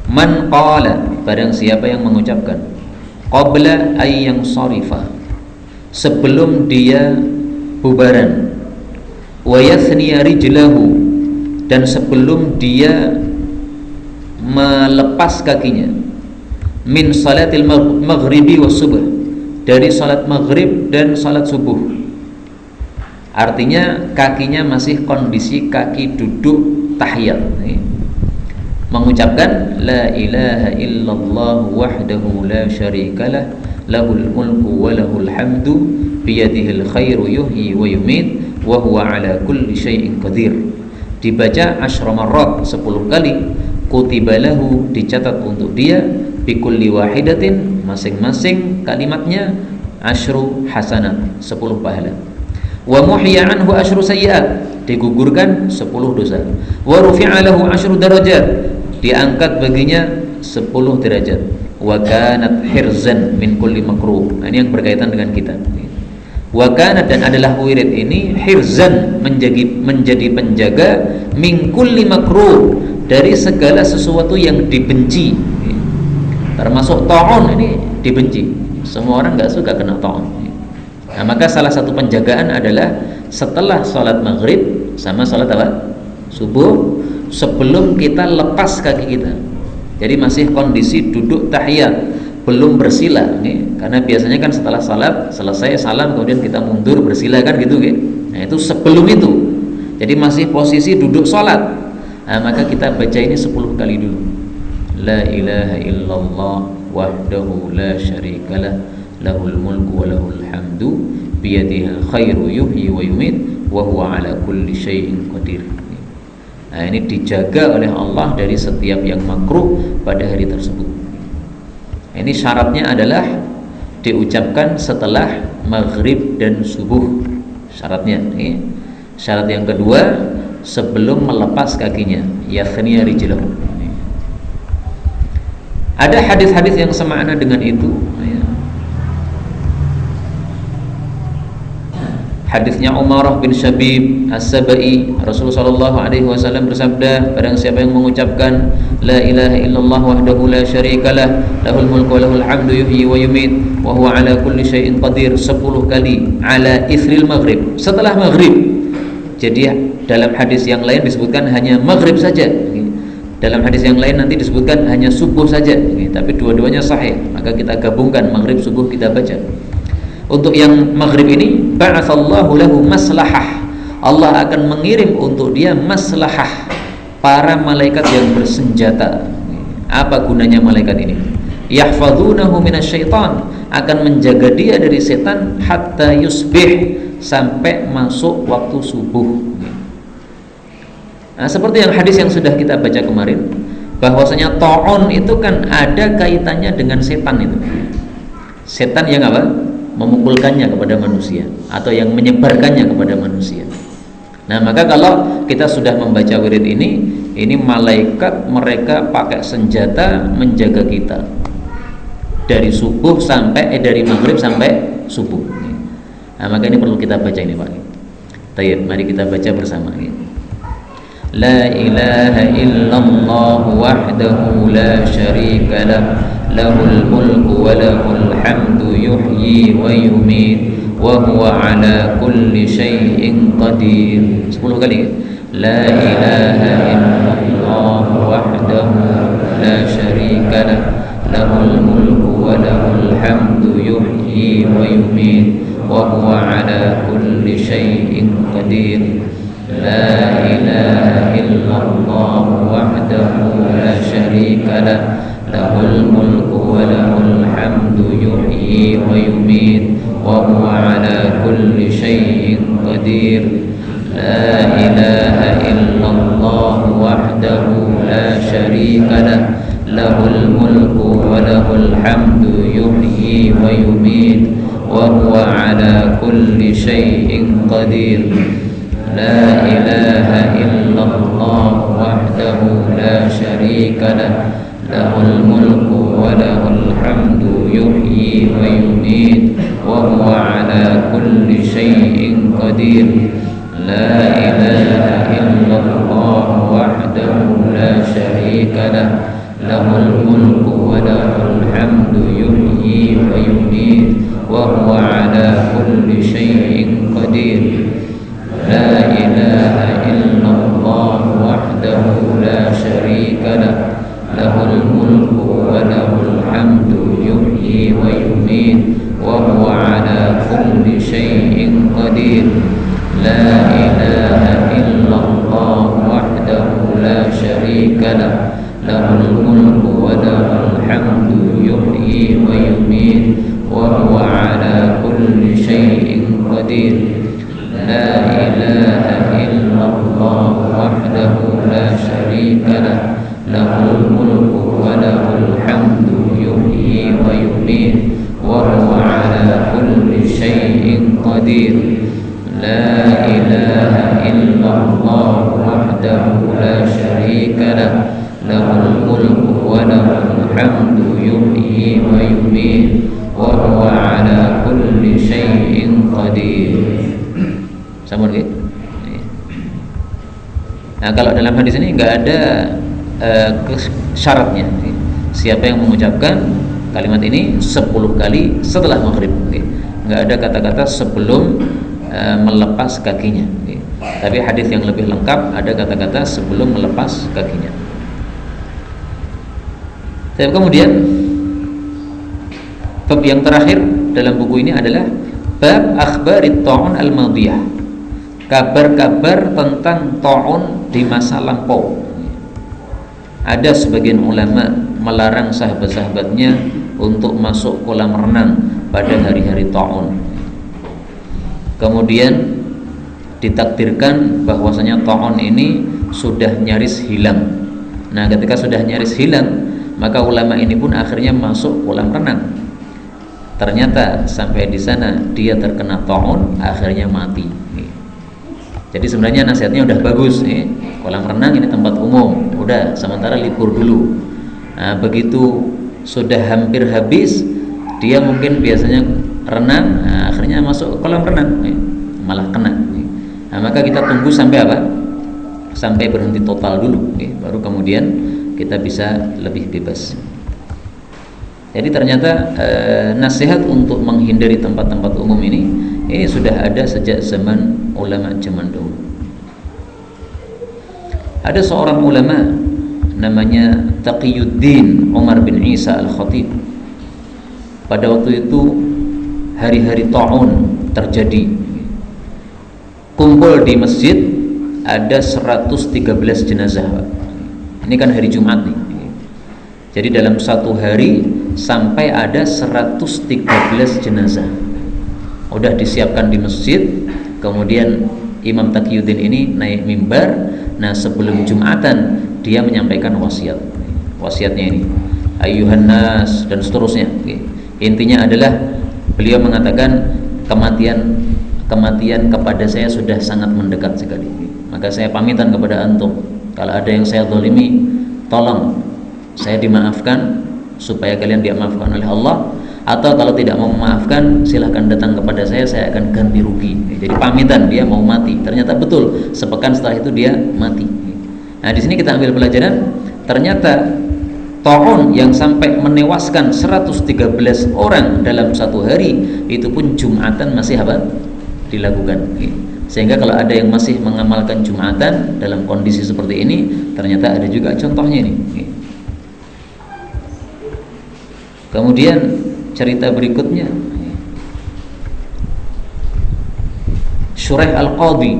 Speaker 1: "Man qala," barang siapa yang mengucapkan, "qabla ay yansarifa," sebelum dia bubaran, "wa yathniya rijlahu," dan sebelum dia melepas kakinya, "min salatil maghribi was subuh," dari salat maghrib dan salat subuh. Artinya kakinya masih kondisi kaki duduk tahiyat, mengucapkan la ilaha illallah wahdahu la syarikalah lahul mulku wa lahul hamdu biyadihil khairu yuhyi wa yumit wa huwa ala kulli syai'in qadir. Dibaca 10 marrat, 10 kali. Kutiba lahu, dicatat untuk dia, bikulli wahidatin, masing-masing kalimatnya, 10 hasanat, 10 pahala. Wa muhya anhu 10 sayyi'at, digugurkan 10 dosa. Wa rufi'a lahu 10 darajat, diangkat baginya 10 derajat. Wa kanat hirzan min kulli makruh. Nah, ini yang berkaitan dengan kita. Wa kanat, dan adalah wirid ini, hirzan, menjadi penjaga, min kulli makruh, dari segala sesuatu yang dibenci. Termasuk ta'un ini dibenci. Semua orang enggak suka kena ta'un. Nah, maka salah satu penjagaan adalah setelah sholat maghrib sama sholat apa? Subuh, sebelum kita lepas kaki kita. Jadi masih kondisi duduk tahiyat, belum bersila. Karena biasanya kan setelah salat selesai salam kemudian kita mundur bersila kan gitu. Nah, itu sebelum itu. Jadi masih posisi duduk sholat. Nah, maka kita baca ini 10 kali dulu. La ilaha illallah wahdahu la syarikalah lahul mulku wa lahul hamdu biyadihil khairu yuhyi wa yumit wa huwa ala kulli syai'in qadir. Nah, ini dijaga oleh Allah dari setiap yang makruh pada hari tersebut. Ini syaratnya adalah diucapkan setelah maghrib dan subuh. Syaratnya. Syarat yang kedua, sebelum melepas kakinya, yathniya rijlahu. Ada hadis-hadis yang semakna dengan itu. Hadisnya Umarah bin Syabib As-Sabai, Rasulullah sallallahu alaihi wasallam bersabda, barang siapa yang mengucapkan la ilaha illallah wahdahu la syarikalah lahul mulku wa lahul hamdu yuhyi wa yumit wa huwa ala kulli syai'in qadir 10 kali ala ithril maghrib, setelah maghrib. Jadi dalam hadis yang lain disebutkan hanya maghrib saja. Dalam hadis yang lain nanti disebutkan hanya subuh saja. Tapi dua-duanya sahih, maka kita gabungkan maghrib subuh kita baca. Untuk yang maghrib ini, ba'atsallahu lahu maslahah, Allah akan mengirim untuk dia maslahah, para malaikat yang bersenjata. Apa gunanya malaikat ini? Yahfazunahu minasyaitan, akan menjaga dia dari setan hatta yusbih, sampai masuk waktu subuh. Nah, seperti yang hadis yang sudah kita baca kemarin, bahwasanya ta'un itu kan ada kaitannya dengan setan itu. Setan yang apa? Memukulkannya kepada manusia atau yang menyebarkannya kepada manusia. Nah, maka kalau kita sudah membaca wirid ini malaikat mereka pakai senjata menjaga kita dari subuh sampai dari maghrib sampai subuh. Nah, maka ini perlu kita baca ini Pak. Baik, mari kita baca bersama ini. La ilaha illallah wahdahu la syarika lah, lahul mulku wa lahul hamdu yuhyi wa yumiit wa huwa ala kulli syai'in qadir. 10 kali. La ilaha illallah wahdahu la syarika lah, lahul mulku wa lahul hamdu yuhyi wa yumiit wa huwa ala kulli syai'in qadir. La ilaha illallah wahdahu la syarika lah, lahul mulku wa lahul hamdu yuhyi wa yumiit wa huwa ala kulli syai'in qadir. La ilaha illallah wahdahu la syarika lah, lahul mulku wa lahul hamdu yuhyi wa yumiit wa huwa ala kulli syai'in qadir. La ilaha illallah wahdahu la syarika lah, lahul mulku wa lahul hamdu yuhyi wa yumiit wa huwa ala kulli syai'in qadir. La ilaha illallah wahdahu la syarika lah, lahul mulku wa lahul hamdu yuhyi wa yumiit wa huwa ala kulli syai'in qadir. La ilaha illallah wahdahu la syarika lah, lahul mulku wa lahul hamdu yuhyi wa yumiit wa huwa ala kulli syai'in qadir. La ilaha illallah wahdahu la syarika lah, lahul mulku wa lahul hamdu yuhyi wa yumiit wa huwa ala kulli syai'in qadir. La ilaha illallah wahdahu la syarika lah, lahul mulku wa lahul hamdu yuhyi wa yumiit wa huwa ala kulli syai'in qadir. La ilaha illallah wahdahu la syarika lah, lahul mulku wa lahul hamdu yuhyi wa yumiit wa huwa ala kulli syai'in qadir. Sama lagi. Nah, kalau dalam hadis ini nggak ada syaratnya. Siapa yang mengucapkan kalimat ini 10 kali setelah maghrib, nggak ada kata-kata sebelum melepas kakinya. Tapi hadis yang lebih lengkap ada kata-kata sebelum melepas kakinya. Dan kemudian bab yang terakhir dalam buku ini adalah bab akhbarit ta'un al-madiyah, kabar-kabar tentang ta'un di masa lampau. Ada sebagian ulama melarang sahabat-sahabatnya untuk masuk kolam renang pada hari-hari ta'un. Kemudian ditakdirkan bahwasanya ta'un ini sudah nyaris hilang. Nah, ketika sudah nyaris hilang, maka ulama ini pun akhirnya masuk kolam renang. Ternyata sampai di sana dia terkena ta'un, akhirnya mati. Jadi sebenarnya nasihatnya udah bagus nih. Kolam renang ini tempat umum, udah sementara libur dulu. Nah, begitu sudah hampir habis, dia mungkin biasanya renang, nah, akhirnya masuk kolam renang, malah kena. Nah, maka kita tunggu sampai apa? Sampai berhenti total dulu, baru kemudian kita bisa lebih bebas. Jadi ternyata nasihat untuk menghindari tempat-tempat umum ini sudah ada sejak zaman ulama zaman dulu. Ada seorang ulama namanya Taqiyuddin Umar bin Isa Al-Khatib. Pada waktu itu hari-hari ta'un terjadi. Kumpul di masjid ada 113 jenazah. Ini kan hari Jumat nih. Jadi dalam satu hari sampai ada 113 jenazah. udah disiapkan di masjid. Kemudian Imam Taqiyuddin ini naik mimbar. Nah, sebelum Jumatan dia menyampaikan wasiatnya ini, ayyuhan nas, dan seterusnya. Intinya adalah beliau mengatakan kematian kepada saya sudah sangat mendekat sekali. Maka saya pamitan kepada antum, kalau ada yang saya zalimi, tolong saya dimaafkan supaya kalian dimaafkan oleh Allah, atau kalau tidak mau memaafkan silahkan datang kepada saya akan ganti rugi. Jadi pamitan, dia mau mati, ternyata betul sepekan setelah itu dia mati. Nah, di sini kita ambil pelajaran, ternyata taun yang sampai menewaskan 113 orang dalam satu hari itu pun Jumatan masih dilakukan. Sehingga kalau ada yang masih mengamalkan Jumatan dalam kondisi seperti ini, ternyata ada juga contohnya ini. Kemudian cerita berikutnya, Shuraih Al-Qadhi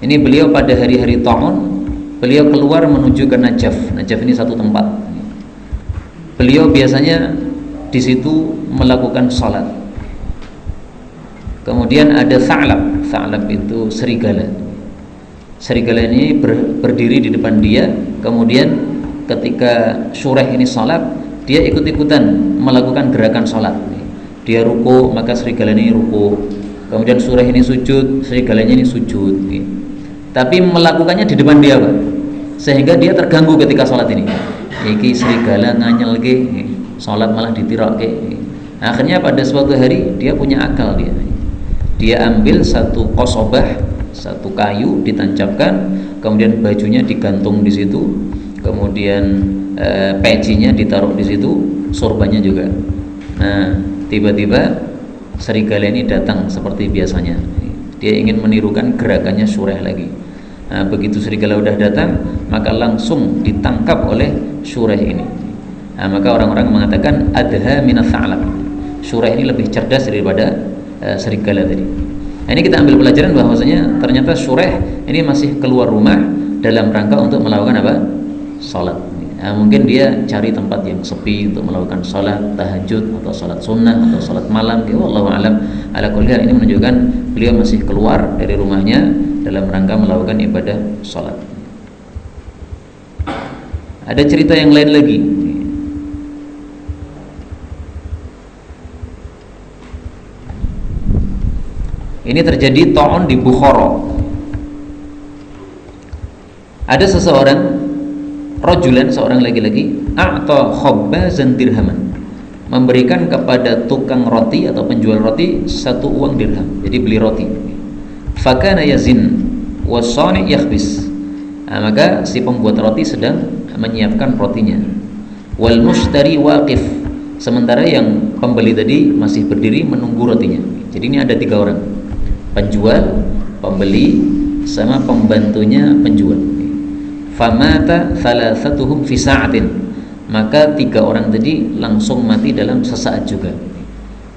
Speaker 1: ini, beliau pada hari-hari taun beliau keluar menuju ke Najaf. Najaf ini satu tempat. Beliau biasanya di situ melakukan salat. Kemudian ada Tha'lab itu serigala. Serigala ini berdiri di depan dia. Kemudian ketika Shuraih ini salat, dia ikut-ikutan melakukan gerakan salat. Dia ruku, maka serigala ini ruku. Kemudian Shuraih ini sujud, serigalanya ini sujud. Tapi melakukannya di depan dia, Pak. Sehingga dia terganggu ketika salat ini. Iki serigala nganyel ke, salat malah ditirak ke. Akhirnya pada suatu hari dia punya akal dia. Dia ambil satu qosobah, satu kayu ditancapkan, kemudian bajunya digantung di situ, kemudian pecinya ditaruh di situ, sorbannya juga. Nah, tiba-tiba serigala ini datang seperti biasanya. Dia ingin menirukan gerakannya Shuraih lagi. Nah, begitu serigala udah datang, maka langsung ditangkap oleh Shuraih ini. Nah, maka orang-orang mengatakan adha minats Tha'lab. Shuraih ini lebih cerdas daripada serigala tadi. Nah, ini kita ambil pelajaran bahwasanya ternyata Shuraih ini masih keluar rumah dalam rangka untuk melakukan apa? Salat. Nah, mungkin dia cari tempat yang sepi untuk melakukan salat tahajud atau salat sunnah atau salat malam. Wallahu a'lam. Ala kulli hal, ini menunjukkan beliau masih keluar dari rumahnya dalam rangka melakukan ibadah salat. Ada cerita yang lain lagi. Ini terjadi ta'un di Bukhara. Ada seseorang, rajulan, seorang laki-laki, a'ta khabbazan dirhaman, memberikan kepada tukang roti atau penjual roti satu uang dirham. Jadi beli roti. Fakana yazin wasani yakhbis. Nah, maka si pembuat roti sedang menyiapkan rotinya. Wal mushtari waqif. Sementara yang pembeli tadi masih berdiri menunggu rotinya. Jadi ini ada 3 orang. Penjual, pembeli, sama pembantunya penjual. Famata thalathatuhum fi sa'atin. Maka 3 orang tadi langsung mati dalam sesaat juga.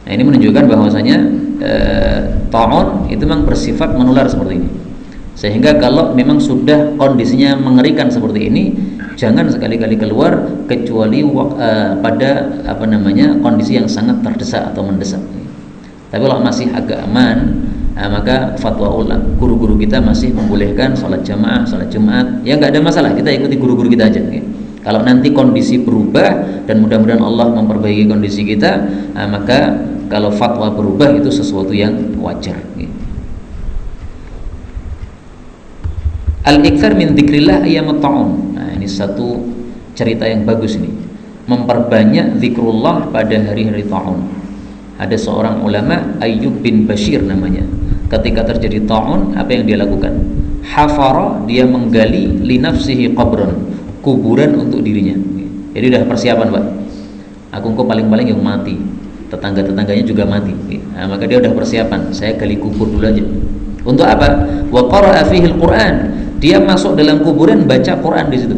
Speaker 1: Nah, ini menunjukkan bahwasanya ta'un itu memang bersifat menular seperti ini. Sehingga kalau memang sudah kondisinya mengerikan seperti ini, jangan sekali-kali keluar kecuali pada kondisi yang sangat terdesak atau mendesak. Tapi kalau masih agak aman, maka fatwa ulama, guru-guru kita masih membolehkan sholat jamaah, sholat Jumat. Ya nggak ada masalah, kita ikuti guru-guru kita aja. Kalau nanti kondisi berubah dan mudah-mudahan Allah memperbaiki kondisi kita, maka kalau fatwa berubah itu sesuatu yang wajar. Al-iktsar min dzikrillah ayyamut ta'un. Nah, ini satu cerita yang bagus ini. Memperbanyak zikrullah pada hari-hari ta'un. Ada seorang ulama, Ayyub bin Bashir namanya. Ketika terjadi ta'un, apa yang dia lakukan? Hafara, dia menggali li nafsihi qabran, kuburan untuk dirinya. Jadi udah persiapan, Pak. Aku kok paling-paling yang mati, tetangga-tetangganya juga mati. Nah, maka dia udah persiapan, saya gali kubur dulu aja. Untuk apa? Wa qara'a fihi al-Qur'an. Dia masuk dalam kuburan baca Quran di situ.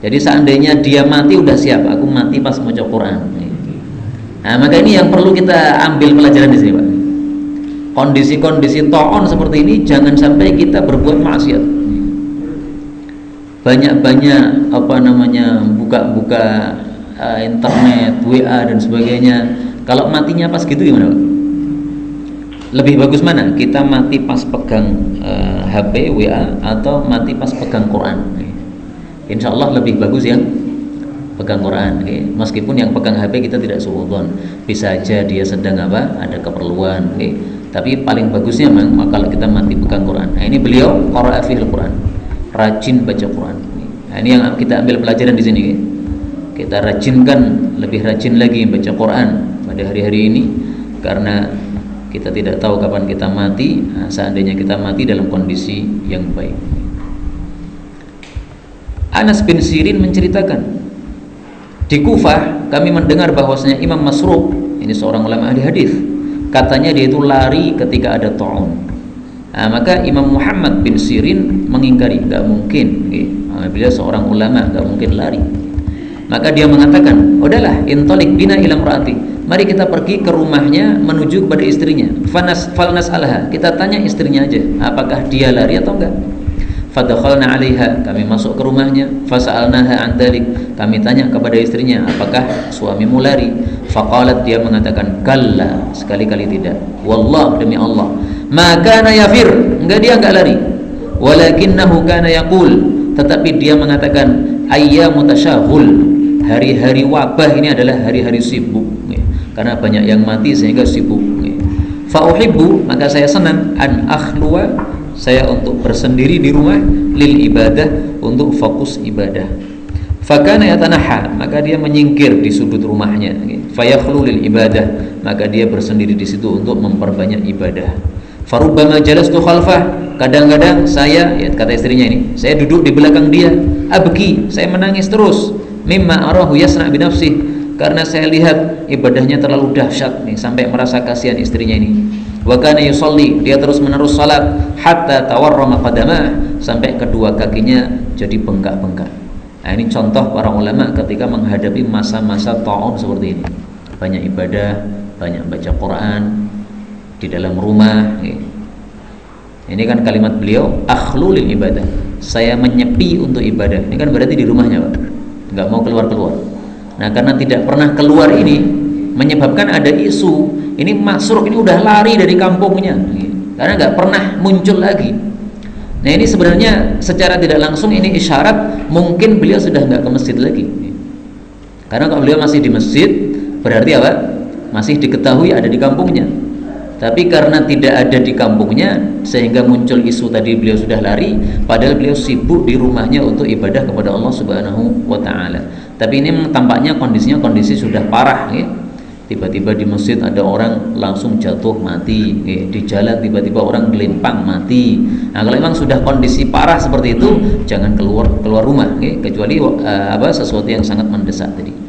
Speaker 1: Jadi seandainya dia mati udah siap, aku mati pas baca Quran. Nah, maka ini yang perlu kita ambil pelajaran di sini, Pak. Kondisi-kondisi ta'un seperti ini jangan sampai kita berbuat maksiat. Banyak-banyak buka-buka internet, WA dan sebagainya. Kalau matinya pas gitu gimana, Pak? Lebih bagus mana? Kita mati pas pegang HP, WA, atau mati pas pegang Quran? Insya Allah lebih bagus yang pegang Quran. Meskipun yang pegang HP kita tidak suudzon, bisa aja dia sedang ada keperluan. Tapi paling bagusnya memang kalau kita mati pegang Quran. Nah, ini beliau qara'a fil Quran, rajin baca Quran. Nah, ini yang kita ambil pelajaran di sini. Kita rajinkan, lebih rajin lagi baca Quran pada hari-hari ini, karena kita tidak tahu kapan kita mati. Nah, seandainya kita mati dalam kondisi yang baik. Anas bin Sirin menceritakan, di Kufah kami mendengar bahwasanya Imam Masruq, ini seorang ulama ahli hadis, katanya dia itu lari ketika ada ta'un. Nah, maka Imam Muhammad bin Sirin mengingkari, nggak mungkin. Beliau seorang ulama, nggak mungkin lari. Maka dia mengatakan, udahlah, intalik bina ila imraati, mari kita pergi ke rumahnya menuju kepada istrinya. Falnas alha, kita tanya istrinya aja, apakah dia lari atau enggak. Fadakhalna 'alaiha, kami masuk ke rumahnya. Fasa'alnaha an dzalik, kami tanya kepada istrinya, apakah suamimu lari? Faqalat, dia mengatakan, kalla, sekali-kali tidak. Wallah, demi Allah, ma kana yafir, dia enggak lari. Walakinnahu kana yaqul, tetapi dia mengatakan, ayyamu tasyaghul, hari-hari wabah ini adalah hari-hari sibuk, karena banyak yang mati sehingga sibuk. Fa uhibbu, maka saya senang, an akhluwa, saya untuk bersendiri di rumah, lil ibadah, untuk fokus ibadah. Fakana yatanaha, maka dia menyingkir di sudut rumahnya. Fayakhlu lil ibadah, maka dia bersendiri di situ untuk memperbanyak ibadah. Farubbama jalastu khalfah, kadang-kadang saya, ya kata istrinya ini, saya duduk di belakang dia. Abki, saya menangis terus. Mimma arahu yasna bi nafsih, karena saya lihat ibadahnya terlalu dahsyat nih, sampai merasa kasihan istrinya ini. Wa kana yusalli, dia terus menerus salat, hatta tawarrama qadamah, sampai kedua kakinya jadi bengkak-bengkak. Nah, ini contoh para ulama ketika menghadapi masa-masa ta'un seperti ini. Banyak ibadah, banyak baca Quran di dalam rumah. Ini kan kalimat beliau, akhlu lil ibadah, saya menyepi untuk ibadah. Ini kan berarti di rumahnya, Pak, nggak mau keluar-keluar. Nah, karena tidak pernah keluar ini menyebabkan ada isu, ini Masruq ini udah lari dari kampungnya, karena nggak pernah muncul lagi. Nah, ini sebenarnya secara tidak langsung ini isyarat mungkin beliau sudah nggak ke masjid lagi. Karena kalau beliau masih di masjid, berarti apa? Masih diketahui ada di kampungnya. Tapi karena tidak ada di kampungnya, sehingga muncul isu tadi beliau sudah lari, padahal beliau sibuk di rumahnya untuk ibadah kepada Allah Subhanahu wa Ta'ala. Tapi ini tampaknya kondisinya kondisi sudah parah, ya. Tiba-tiba di masjid ada orang langsung jatuh mati, ya. Di jalan tiba-tiba orang gelempang mati. Nah, kalau memang sudah kondisi parah seperti itu, jangan keluar rumah, ya. Kecuali sesuatu yang sangat mendesak tadi.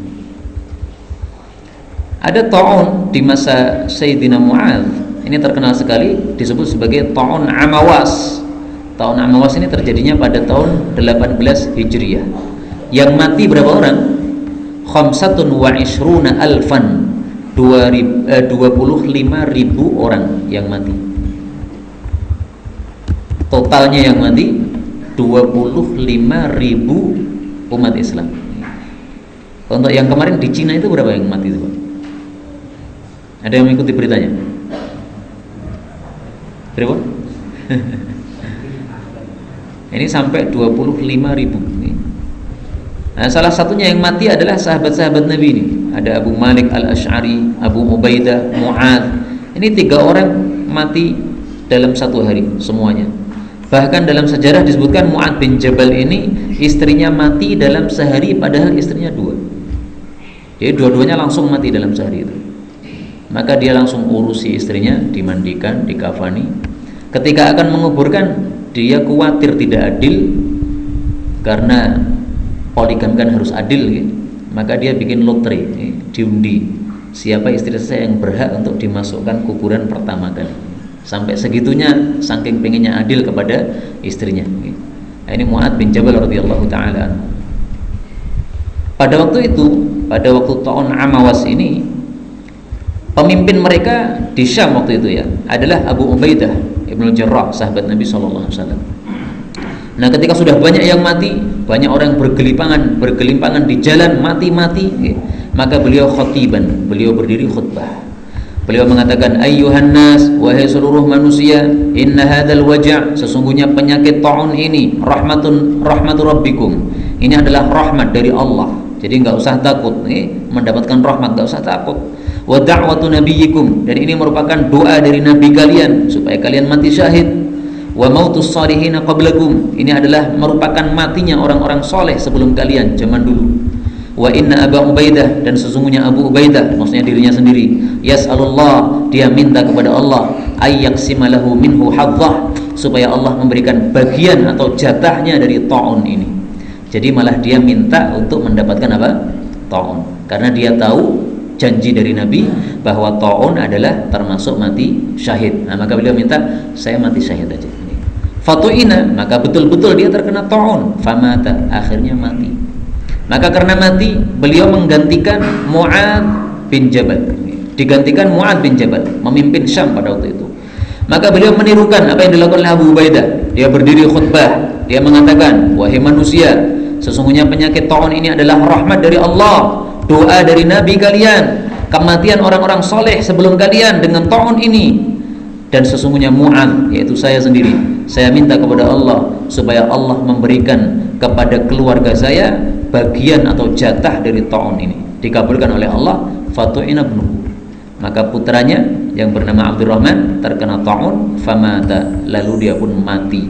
Speaker 1: Ada ta'un di masa Sayyidina Mu'adz, ini terkenal sekali, disebut sebagai ta'un Amawas. Ta'un Amawas ini terjadinya pada tahun 18 Hijriah. Yang mati berapa orang? 25 alfan, 25.000 orang yang mati. Totalnya yang mati 25.000 umat Islam. Untuk yang kemarin di Cina itu berapa yang mati itu, Pak? Ada yang mengikuti beritanya? Berapa? Ini sampai 25.000. Nah, salah satunya yang mati adalah sahabat-sahabat Nabi ini. Ada Abu Malik Al-Asy'ari, Abu Ubaidah, Mu'adz. Ini 3 orang mati dalam satu hari semuanya. Bahkan dalam sejarah disebutkan Mu'adz bin Jabal ini istrinya mati dalam sehari, padahal istrinya 2. Jadi dua-duanya langsung mati dalam sehari itu. Maka dia langsung urusi istrinya, dimandikan, dikafani. Ketika akan menguburkan, dia khawatir tidak adil, karena poligami kan harus adil, gitu. Maka dia bikin lotre, diundi siapa istri saya yang berhak untuk dimasukkan kuburan pertama kali. Sampai segitunya, saking pengennya adil kepada istrinya. Nah, ini Mu'adz bin Jabal radhiyallahu taala. Pada waktu itu, pada waktu ta'un Amawas ini, pemimpin mereka di Syam waktu itu, ya, adalah Abu Ubaidah Ibnu Jarrah, sahabat Nabi SAW. Nah, ketika sudah banyak yang mati, banyak orang bergelimpangan di jalan, mati-mati, maka beliau khutiban, beliau berdiri khutbah. Beliau mengatakan, ayyuhan nas, wahai seluruh manusia, inna hadzal waja', sesungguhnya penyakit ta'un ini rahmatu rabbikum. Ini adalah rahmat dari Allah. Jadi enggak usah takut mendapatkan rahmat, enggak usah takut. Wa da'watu nabiyyikum, dan ini merupakan doa dari nabi kalian supaya kalian mati syahid. Wa mautus salihina qablakum, ini adalah merupakan matinya orang-orang soleh sebelum kalian zaman dulu. Wa inna Aba Ubaidah, dan sesungguhnya Abu Ubaidah, maksudnya dirinya sendiri, yas'alullah, dia minta kepada Allah, ayyaksima lahu minhu hadzah, supaya Allah memberikan bagian atau jatahnya dari ta'un ini. Jadi malah dia minta untuk mendapatkan apa? Ta'un, karena dia tahu janji dari Nabi bahwa ta'un adalah termasuk mati syahid. Nah, maka beliau minta, saya mati syahid aja. Fatu'ina, maka betul-betul dia terkena ta'un, famata, akhirnya mati. Maka karena mati, beliau menggantikan Mu'ad bin Jabal. Digantikan Mu'ad bin Jabal, memimpin Syam pada waktu itu. Maka beliau menirukan apa yang dilakukan oleh Abu Ubaidah. Dia berdiri khutbah, dia mengatakan, wahai manusia, sesungguhnya penyakit ta'un ini adalah rahmat dari Allah, doa dari Nabi kalian, kematian orang-orang soleh sebelum kalian dengan ta'un ini. Dan sesungguhnya Mu'ad, yaitu saya sendiri, saya minta kepada Allah supaya Allah memberikan kepada keluarga saya bagian atau jatah dari ta'un ini. Dikabulkan oleh Allah, fatu'ina ibnuhu, maka putranya yang bernama Abdurrahman terkena ta'un, famata, lalu dia pun mati.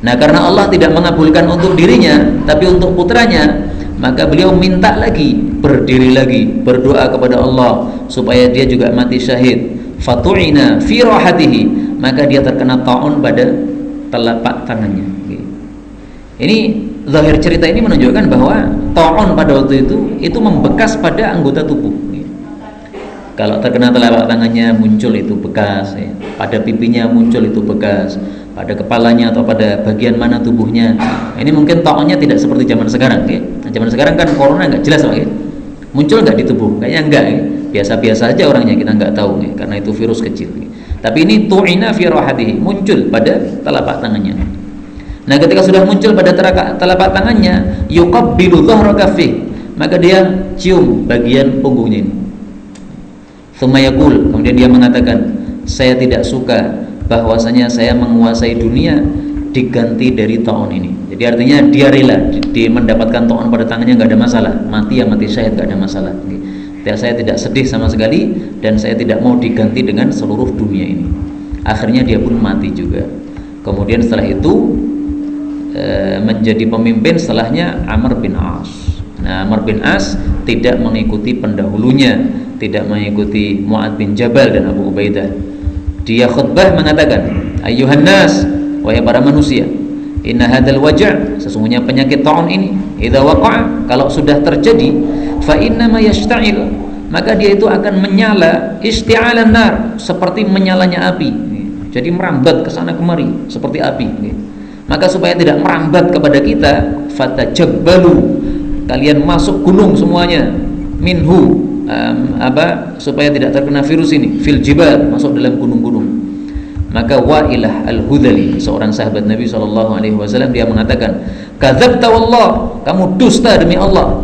Speaker 1: Nah, karena Allah tidak mengabulkan untuk dirinya tapi untuk putranya, maka beliau minta lagi, berdiri lagi, berdoa kepada Allah supaya dia juga mati syahid. Fatu'ina fi rahatihi, maka dia terkena ta'un pada telapak tangannya. Ini zahir cerita ini menunjukkan bahwa ta'un pada waktu itu membekas pada anggota tubuh. Kalau terkena telapak tangannya muncul itu bekas, pada pipinya muncul itu bekas, pada kepalanya atau pada bagian mana tubuhnya. Ini mungkin ta'unnya tidak seperti zaman sekarang. Zaman sekarang kan corona nggak jelas, muncul nggak di tubuh? Kayaknya enggak. Biasa-biasa aja orangnya, kita nggak tahu karena itu virus kecil. Tapi ini tu'ina fi rahatihi, muncul pada telapak tangannya. Nah, ketika sudah muncul pada telapak tangannya, yuqabbilu dhahra kaffih, maka dia cium bagian punggungnya ini. Tsumma yaqul, kemudian dia mengatakan, saya tidak suka bahwasanya saya menguasai dunia diganti dari ta'un ini. Jadi artinya dia rela dia mendapatkan ta'un pada tangannya, nggak ada masalah, mati ya mati syahid, nggak ada masalah. Saya tidak sedih sama sekali, dan saya tidak mau diganti dengan seluruh dunia ini. Akhirnya dia pun mati juga. Kemudian setelah itu menjadi pemimpin setelahnya Amr bin As. Nah, Amr bin As tidak mengikuti pendahulunya, tidak mengikuti Mu'ad bin Jabal dan Abu Ubaidah. Dia khutbah mengatakan, ayyuhan nas, wahai para manusia, inna hadzal waja', sesungguhnya penyakit ta'un ini, idza waqa'a, kalau sudah terjadi, fa inna ma yashta'il, maka dia itu akan menyala, isti'alan nar, seperti menyalanya api. Jadi merambat ke sana kemari seperti api. Maka supaya tidak merambat kepada kita, fatajabbalu, kalian masuk gunung semuanya, minhu, supaya tidak terkena virus ini, fil jibal, masuk dalam gunung-gunung. Maka Wa'ilah al-Hudhali, seorang sahabat Nabi SAW, dia mengatakan, kadzabta wallah, kamu dusta demi Allah.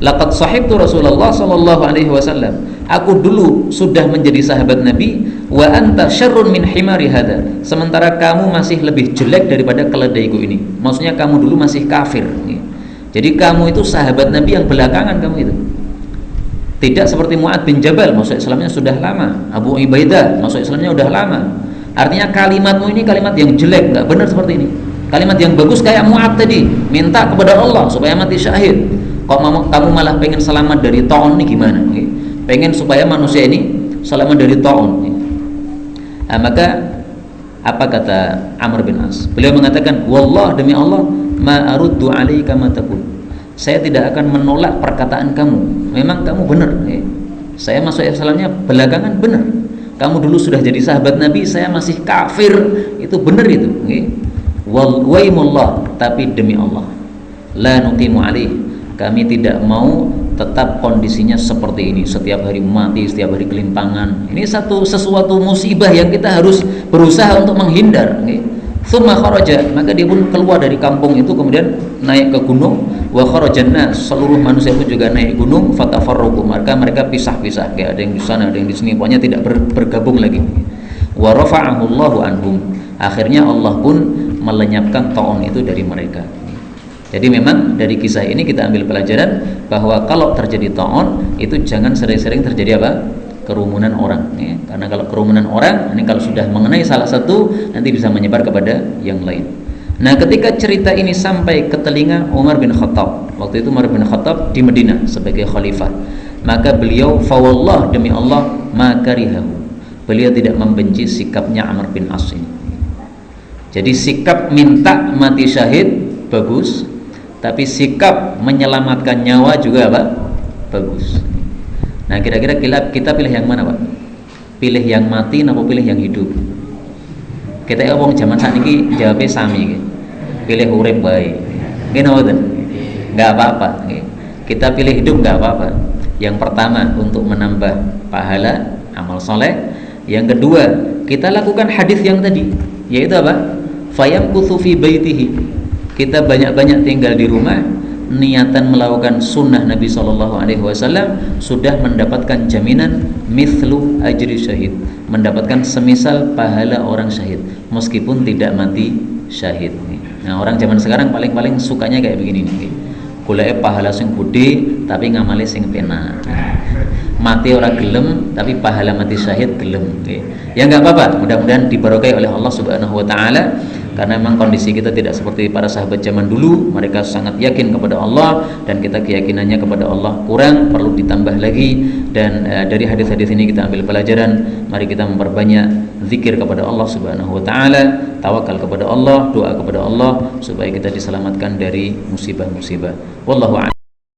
Speaker 1: Laqad sahibtu Rasulullah SAW, aku dulu sudah menjadi sahabat Nabi, wa anta syarrun min himari hada, sementara kamu masih lebih jelek daripada keledaiku ini. Maksudnya kamu dulu masih kafir. Jadi kamu itu sahabat Nabi yang belakangan kamu itu. Tidak seperti Mu'ad bin Jabal, masuk Islamnya sudah lama. Abu Ubaidah, masuk Islamnya sudah lama. Artinya kalimatmu ini kalimat yang jelek, nggak benar seperti ini. Kalimat yang bagus kayak Mu'ad tadi, minta kepada Allah supaya mati syahid. Kok kamu malah pengen selamat dari ta'un ini gimana? Pengen supaya manusia ini selamat dari ta'un. Nah, maka apa kata Amr bin As? Beliau mengatakan, wallah, demi Allah, ma aruddu alaika ma taqul, saya tidak akan menolak perkataan kamu. Memang kamu benar. Saya masuk Islamnya belakangan, benar. Kamu dulu sudah jadi sahabat Nabi, saya masih kafir, itu benar itu. Waimullah, tapi demi Allah, la nuqimu alaih, kami tidak mau tetap kondisinya seperti ini, setiap hari mati, setiap hari kelimpangan. Ini sesuatu musibah yang kita harus berusaha untuk menghindar. Tsumma kharaja, maka dia pun keluar dari kampung itu, kemudian naik ke gunung. Wa kharajan nas, seluruh manusia pun juga naik gunung, fatafarraqu, maka mereka pisah-pisah, kayak ada yang di sana, ada yang di sini, pokoknya tidak bergabung lagi. Wa rafa'ahu Allahu anhum, akhirnya Allah pun melenyapkan ta'un itu dari mereka. Jadi memang dari kisah ini kita ambil pelajaran bahwa kalau terjadi ta'un itu jangan sering-sering terjadi apa? Kerumunan orang ya. Karena kalau kerumunan orang ini kalau sudah mengenai salah satu nanti bisa menyebar kepada yang lain. Nah, ketika cerita ini sampai ke telinga Umar bin Khattab, waktu itu Umar bin Khattab di Madinah sebagai khalifah, maka beliau fawallah, demi Allah, makarihahu, beliau tidak membenci sikapnya Amr bin As ini. Jadi sikap minta mati syahid bagus, tapi sikap menyelamatkan nyawa juga apa? Bagus. Nah, kira-kira kita pilih yang mana, Pak? Pilih yang mati atau pilih yang hidup? Kita ngomong zaman saat ini jawabnya sami, pilih urip baik. Gini ngoten, nggak apa-apa. Kita pilih hidup nggak apa-apa. Yang pertama untuk menambah pahala amal soleh. Yang kedua kita lakukan hadis yang tadi, yaitu apa? Fayamkuthu fi baitihi. Kita banyak-banyak tinggal di rumah, niatan melakukan sunnah Nabi SAW, sudah mendapatkan jaminan mithlu ajri syahid, mendapatkan semisal pahala orang syahid meskipun tidak mati syahid. Nah, orang zaman sekarang paling sukanya kayak begini nih, golek pahala sing gede tapi ngamali sing pena, mati orang gelem tapi pahala mati syahid gelem. Ya nggak apa-apa, mudah-mudahan diberkahi oleh Allah Subhanahu wa taala. Karena memang kondisi kita tidak seperti para sahabat zaman dulu, mereka sangat yakin kepada Allah dan kita keyakinannya kepada Allah kurang, perlu ditambah lagi. Dan dari hadis-hadis ini kita ambil pelajaran, mari kita memperbanyak zikir kepada Allah Subhanahu wa taala, tawakal kepada Allah, doa kepada Allah supaya kita diselamatkan dari musibah-musibah. Wallahu a'lam.